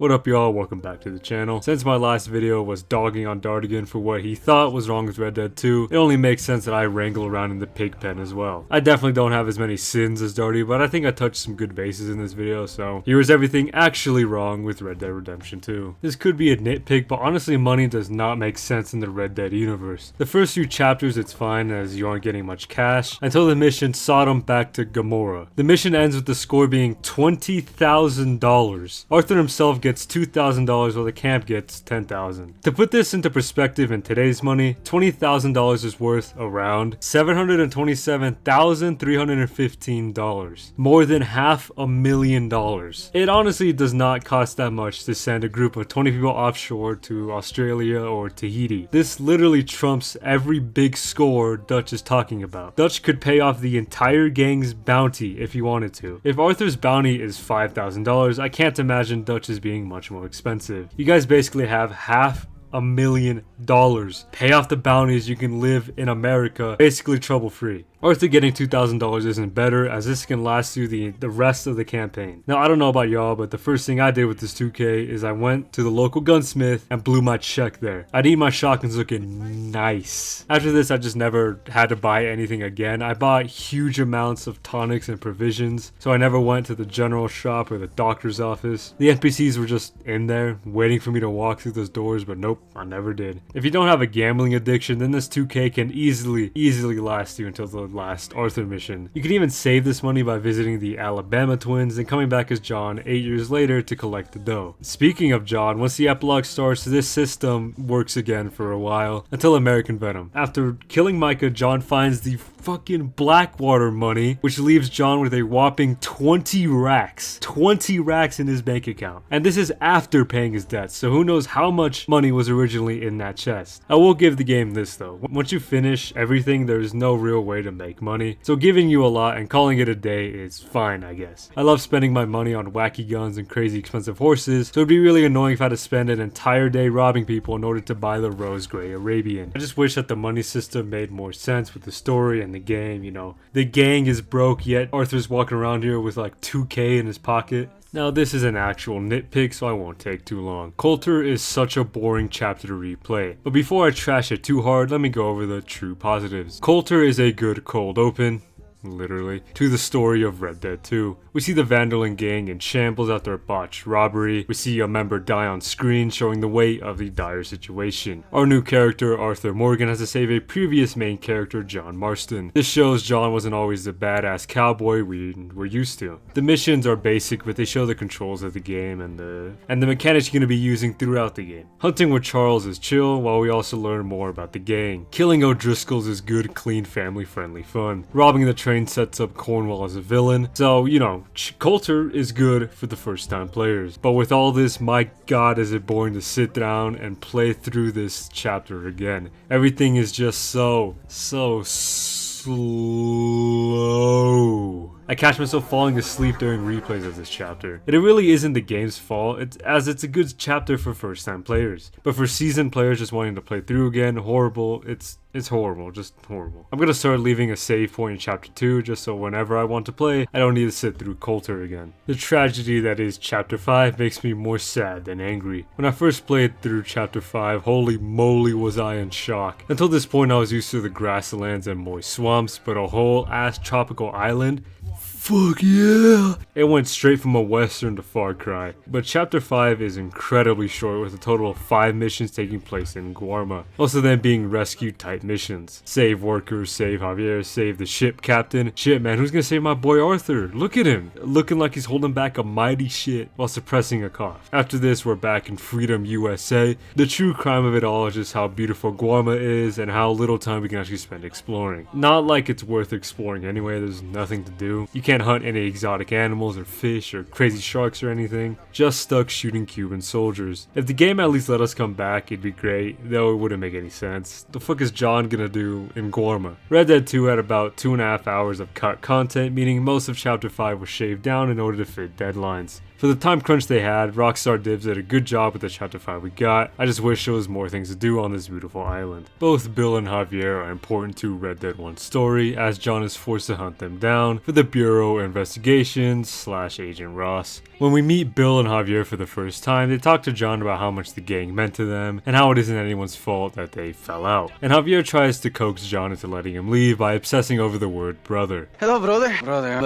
What up y'all, welcome back to the channel. Since my last video was dogging on Dardigan for what he thought was wrong with Red Dead 2, it only makes sense that I wrangle around in the pig pen as well. I definitely don't have as many sins as Dardy, but I think I touched some good bases in this video, so here is everything actually wrong with Red Dead Redemption 2. This could be a nitpick, but honestly money does not make sense in the Red Dead universe. The first few chapters it's fine as you aren't getting much cash, until the mission Sodom back to Gomorrah. The mission ends with the score being $20,000. Arthur himself gets $2,000 while the camp gets $10,000. To put this into perspective in today's money, $20,000 is worth around $727,315. More than $500,000. It honestly does not cost that much to send a group of 20 people offshore to Australia or Tahiti. This literally trumps every big score Dutch is talking about. Dutch could pay off the entire gang's bounty if he wanted to. If Arthur's bounty is $5,000, I can't imagine Dutch is being much more expensive. You guys basically have $500,000. Pay off the bounties, you can live in America basically trouble free. Arthur getting $2,000 isn't better, as this can last you the rest of the campaign. Now I don't know about y'all, but the first thing I did with this 2K is I went to the local gunsmith and blew my check there. I need my shotguns looking nice. After this I just never had to buy anything again. I bought huge amounts of tonics and provisions, so I never went to the general shop or the doctor's office. The NPCs were just in there waiting for me to walk through those doors, but nope, I never did. If you don't have a gambling addiction, then this 2K can easily last you until the last Arthur mission. You can even save this money by visiting the Alabama twins and coming back as John 8 years later to collect the dough. Speaking of John, once the epilogue starts, this system works again for a while until American Venom. After killing Micah, John finds the fucking Blackwater money, which leaves John with a whopping 20 racks. 20 racks in his bank account. And this is after paying his debts, so who knows how much money was originally in that chest. I will give the game this though. Once you finish everything, there's no real way to make money, so giving you a lot and calling it a day is fine, I guess. I love spending my money on wacky guns and crazy expensive horses, so it'd be really annoying if I had to spend an entire day robbing people in order to buy the rose gray Arabian. I just wish that the money system made more sense with the story and the game, you know. The gang is broke, yet Arthur's walking around here with like 2K in his pocket. Now this is an actual nitpick, so I won't take too long. Colter is such a boring chapter to replay, but before I trash it too hard, let me go over the true positives. Colter is a good cold open, literally, to the story of Red Dead 2. We see the Vanderlyn gang in shambles after a botched robbery. We see a member die on screen, showing the weight of the dire situation. Our new character, Arthur Morgan, has to save a previous main character, John Marston. This shows John wasn't always the badass cowboy we were used to. The missions are basic, but they show the controls of the game and the mechanics you're going to be using throughout the game. Hunting with Charles is chill, while we also learn more about the gang. Killing O'Driscolls is good, clean, family-friendly fun. Robbing the train sets up Cornwall as a villain, so you know, Colter is good for the first time players. But with all this, my god is it boring to sit down and play through this chapter again. Everything is just so slow. I catch myself falling asleep during replays of this chapter. It really isn't the game's fault, it's a good chapter for first time players. But for seasoned players just wanting to play through again, horrible. It's horrible, just horrible. I'm gonna start leaving a save point in chapter 2 just so whenever I want to play, I don't need to sit through Colter again. The tragedy that is chapter 5 makes me more sad than angry. When I first played through chapter 5, holy moly was I in shock. Until this point I was used to the grasslands and moist swamps, but a whole ass tropical island? Fuck yeah! It went straight from a western to Far Cry. But chapter 5 is incredibly short, with a total of 5 missions taking place in Guarma. Most of them being rescue type missions. Save workers, save Javier, save the ship captain. Shit man, who's gonna save my boy Arthur? Look at him! Looking like he's holding back a mighty shit while suppressing a cough. After this we're back in Freedom USA. The true crime of it all is just how beautiful Guarma is and how little time we can actually spend exploring. Not like it's worth exploring anyway, there's nothing to do. You can't hunt any exotic animals or fish or crazy sharks or anything, just stuck shooting Cuban soldiers. If the game at least let us come back, it'd be great, though it wouldn't make any sense. The fuck is John gonna do in Guarma? Red Dead 2 had about 2.5 hours of cut content, meaning most of chapter 5 was shaved down in order to fit deadlines. For the time crunch they had, Rockstar Divs did a good job with the chapter 5 we got. I just wish there was more things to do on this beautiful island. Both Bill and Javier are important to Red Dead 1's story, as John is forced to hunt them down for the Bureau of Investigations / Agent Ross. When we meet Bill and Javier for the first time, they talk to John about how much the gang meant to them, and how it isn't anyone's fault that they fell out. And Javier tries to coax John into letting him leave by obsessing over the word brother. Hello, brother. Brother.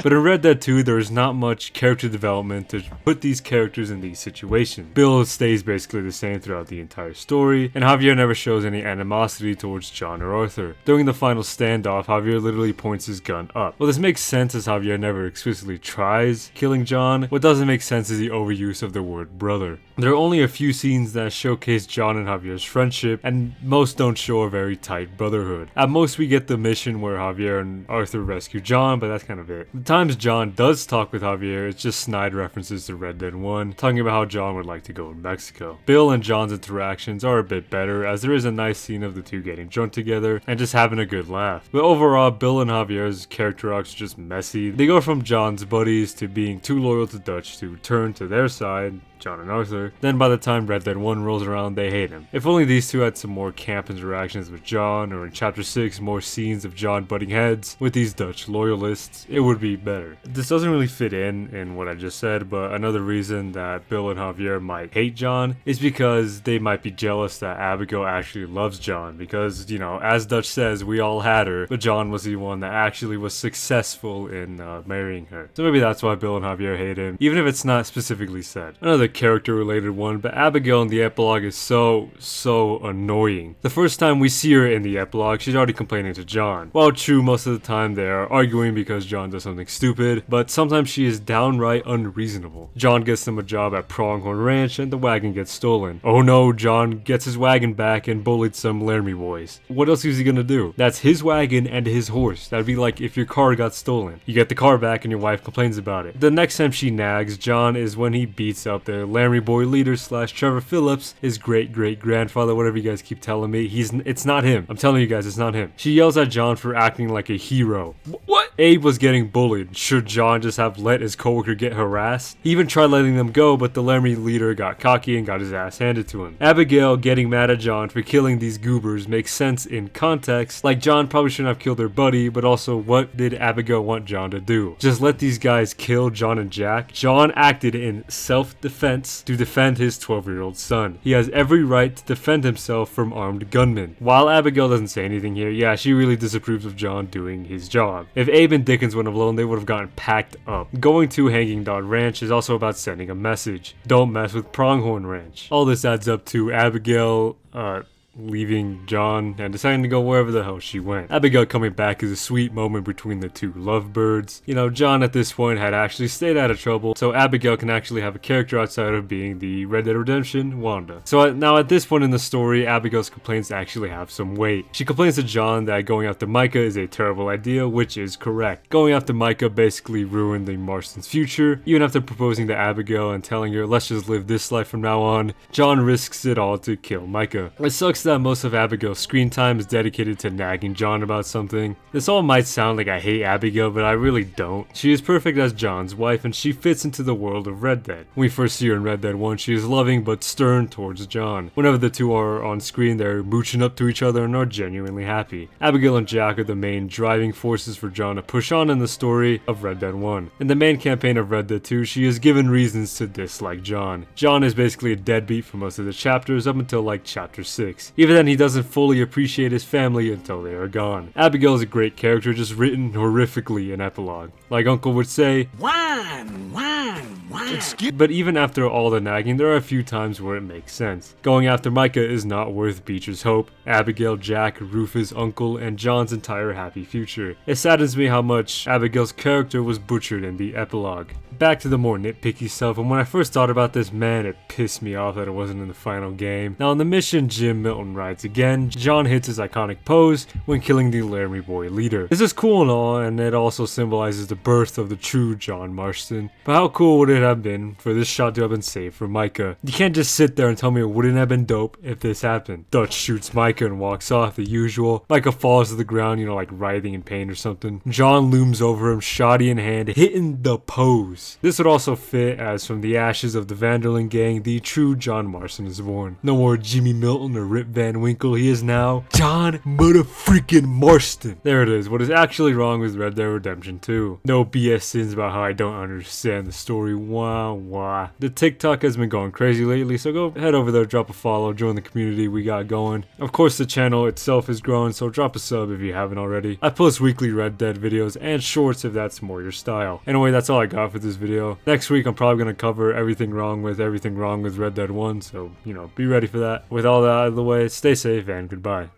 But in Red Dead 2, there is not much character development to put these characters in these situations. Bill stays basically the same throughout the entire story, and Javier never shows any animosity towards John or Arthur. During the final standoff, Javier literally points his gun up. Well, this makes sense as Javier never explicitly tries killing John. What doesn't make sense is the overuse of the word brother. There are only a few scenes that showcase John and Javier's friendship, and most don't show a very tight brotherhood. At most, we get the mission where Javier and Arthur rescue John, but that's kind of it. The times John does talk with Javier, it's just snide references to Red Dead 1, talking about how John would like to go to Mexico. Bill and John's interactions are a bit better, as there is a nice scene of the two getting drunk together and just having a good laugh. But overall, Bill and Javier's character arcs are just messy. They go from John's buddies to being too loyal to Dutch to turn to their side, John and Arthur. Then by the time Red Dead 1 rolls around, they hate him. If only these two had some more camp interactions with John, or in chapter 6 more scenes of John butting heads with these Dutch loyalists, it would be better. This doesn't really fit in what I just said, but another reason that Bill and Javier might hate John is because they might be jealous that Abigail actually loves John, because, you know, as Dutch says, we all had her, but John was the one that actually was successful in marrying her. So maybe that's why Bill and Javier hate him, even if it's not specifically said. Another character related one, but Abigail in the epilogue is so annoying. The first time we see her in the epilogue, she's already complaining to John. While true, most of the time they are arguing because John does something stupid, but sometimes she is downright unreasonable. John gets them a job at Pronghorn Ranch and the wagon gets stolen. Oh no, John gets his wagon back and bullied some Laramie boys. What else is he gonna do? That's his wagon and his horse. That'd be like if your car got stolen. You get the car back and your wife complains about it. The next time she nags John is when he beats up the Laramie boy leader / Trevor Phillips, his great-great-grandfather, whatever you guys keep telling me. It's not him. I'm telling you guys, it's not him. She yells at John for acting like a hero. What? Abe was getting bullied. Should John just have let his coworker get harassed? He even tried letting them go, but the Laramie leader got cocky and got his ass handed to him. Abigail getting mad at John for killing these goobers makes sense in context. Like, John probably shouldn't have killed their buddy, but also what did Abigail want John to do? Just let these guys kill John and Jack? John acted in self-defense to defend his 12-year-old son. He has every right to defend himself from armed gunmen. While Abigail doesn't say anything here, yeah, she really disapproves of John doing his job. If Abe and Dickens went alone, they would have gotten packed up. Going to Hanging Dog Ranch is also about sending a message. Don't mess with Pronghorn Ranch. All this adds up to Abigail, leaving John and deciding to go wherever the hell she went. Abigail coming back is a sweet moment between the two lovebirds. You know, John at this point had actually stayed out of trouble, so Abigail can actually have a character outside of being the Red Dead Redemption Wanda. So now at this point in the story, Abigail's complaints actually have some weight. She complains to John that going after Micah is a terrible idea, which is correct. Going after Micah basically ruined the Marston's future. Even after proposing to Abigail and telling her, let's just live this life from now on, John risks it all to kill Micah. It sucks that most of Abigail's screen time is dedicated to nagging John about something. This all might sound like I hate Abigail, but I really don't. She is perfect as John's wife, and she fits into the world of Red Dead. When we first see her in Red Dead 1, she is loving but stern towards John. Whenever the two are on screen, they're mooching up to each other and are genuinely happy. Abigail and Jack are the main driving forces for John to push on in the story of Red Dead 1. In the main campaign of Red Dead 2, she is given reasons to dislike John. John is basically a deadbeat for most of the chapters up until like chapter 6. Even then, he doesn't fully appreciate his family until they are gone. Abigail is a great character, just written horrifically in Epilogue. Like Uncle would say, Wine. but even after all the nagging, there are a few times where it makes sense. Going after Micah is not worth Beecher's hope, Abigail, Jack, Rufus, Uncle, and John's entire happy future. It saddens me how much Abigail's character was butchered in the Epilogue. back to the more nitpicky stuff, and when I first thought about this, man, it pissed me off that it wasn't in the final game. Now, in the mission Jim Milton rides again, John hits his iconic pose when killing the Laramie Boy leader. This is cool and all, and it also symbolizes the birth of the true John Marston. But how cool would it have been for this shot to have been saved for Micah? You can't just sit there and tell me it wouldn't have been dope if this happened. Dutch shoots Micah and walks off, the usual. Micah falls to the ground, you know, like writhing in pain or something. John looms over him, shotty in hand, hitting the pose. This would also fit as from the ashes of the Vanderlyn gang, the true John Marston is born. No more Jimmy Milton or Rip Van Winkle, he is now John motherfreaking Marston. There it is, what is actually wrong with Red Dead Redemption 2. No BS sins about how I don't understand the story, wah wah. The TikTok has been going crazy lately, so go head over there, drop a follow, join the community we got going. Of course the channel itself is growing, so drop a sub if you haven't already. I post weekly Red Dead videos and shorts if that's more your style. Anyway, that's all I got for this video. Next week I'm probably going to cover everything wrong with Red Dead 1, so, you know, be ready for that. With all that out of the way, stay safe and goodbye.